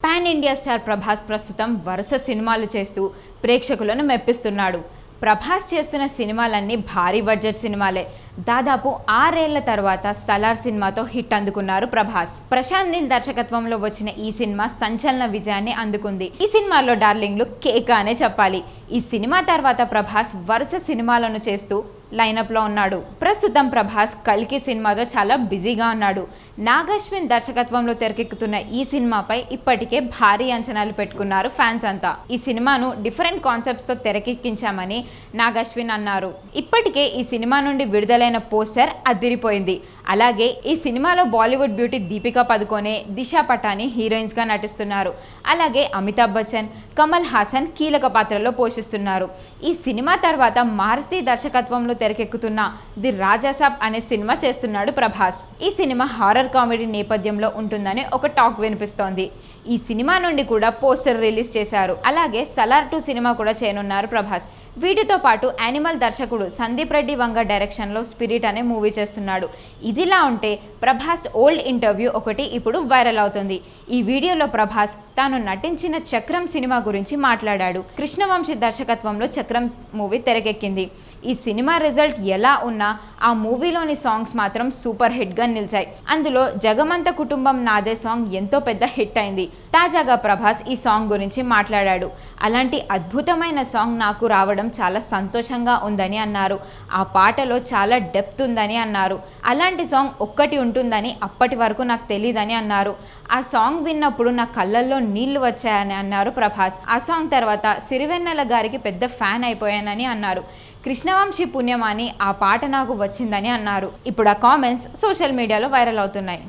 Pan India star Prabhas ప్రస్తుతం వరుస సినిమాలు చేస్తూ ప్రేక్షకులను మెప్పిస్తున్నాడు. ప్రభాస్ చేస్తున్న సినిమాలన్నీ భారీ బడ్జెట్ సినిమాలే. దాదాపు 6 ఏళ్ల తర్వాత సలార్ సినిమాతో హిట్ అందుకున్నారు ప్రభాస్. ప్రశాంత్ నీల్ దర్శకత్వంలో వచ్చిన ఈ సినిమా సంచలన విజయాన్ని అందుకుంది. ఈ సినిమాలో డార్లింగ్లు కేక అనే చెప్పాలి. ఈ సినిమా తర్వాత ప్రభాస్ వరుస సినిమాలను చేస్తూ లైనప్ లో ఉన్నాడు. ప్రస్తుతం ప్రభాస్ కల్కి సినిమాతో చాలా బిజీగా ఉన్నాడు. నాగశ్విన్ దర్శకత్వంలో తెరకెక్కుతున్న ఈ సినిమాపై ఇప్పటికే భారీ అంచనాలు పెట్టుకున్నారు ఫ్యాన్స్ అంతా. ఈ సినిమాను డిఫరెంట్ కాన్సెప్ట్స్ తో తెరకెక్కించామని నాగశ్విన్ అన్నారు. ఇప్పటికే ఈ సినిమా నుండి విడుదలైన పోస్టర్ అదిరిపోయింది. అలాగే ఈ సినిమాలో బాలీవుడ్ బ్యూటీ దీపికా పదుకోనే, దిశా పటాని హీరోయిన్స్ గా నటిస్తున్నారు. అలాగే అమితాబ్ బచ్చన్, కమల్ హాసన్ కీలక పాత్రలో పోషిస్తున్నారు. ఈ సినిమా తర్వాత మారుతి దర్శకత్వంలో తెరకెక్కుతున్న ది రాజాసాబ్ అనే సినిమా చేస్తున్నాడు ప్రభాస్. ఈ సినిమా హారర్ కామెడీ నేపథ్యంలో ఉంటుందని ఒక టాక్ వినిపిస్తోంది. ఈ సినిమా నుండి కూడా పోస్టర్ రిలీజ్ చేశారు. అలాగే సలార్ 2 సినిమా కూడా చేయనున్నారు ప్రభాస్. వీటితో పాటు యానిమల్ దర్శకుడు సందీప్ రెడ్డి వంగ డైరెక్షన్ లో స్పిరిట్ అనే మూవీ చేస్తున్నాడు. ఇదిలా ఉంటే ప్రభాస్ ఓల్డ్ ఇంటర్వ్యూ ఒకటి ఇప్పుడు వైరల్ అవుతుంది. ఈ వీడియోలో ప్రభాస్ తాను నటించిన చక్రం సినిమా గురించి మాట్లాడాడు. కృష్ణవంశీ దర్శకత్వంలో చక్రం మూవీ తెరకెక్కింది. ఈ సినిమా రిజల్ట్ ఎలా ఉన్నా ఆ మూవీలోని సాంగ్స్ మాత్రం సూపర్ హిట్ గా నిలిచాయి. అందులో జగమంత కుటుంబం నాదే సాంగ్ ఎంతో పెద్ద హిట్ అయింది. తాజాగా ప్రభాస్ ఈ సాంగ్ గురించి మాట్లాడాడు. అలాంటి అద్భుతమైన సాంగ్ నాకు రావడం చాలా సంతోషంగా ఉందని అన్నారు. ఆ పాటలో చాలా డెప్త్ ఉందని అన్నారు. అలాంటి సాంగ్ ఒక్కటి ఉంటుందని అప్పటి వరకు నాకు తెలియదని అన్నారు. ఆ సాంగ్ విన్నప్పుడు నా కళ్ళల్లో నీళ్లు వచ్చాయని అన్నారు ప్రభాస్. ఆ సాంగ్ తర్వాత సిరివెన్నెల గారికి పెద్ద ఫ్యాన్ అయిపోయానని అన్నారు. కృష్ణవంశీ పుణ్యమాని ఆ పాట నాకు వచ్చిందని అన్నారు. ఇప్పుడు ఆ కామెంట్స్ సోషల్ మీడియాలో వైరల్ అవుతున్నాయి.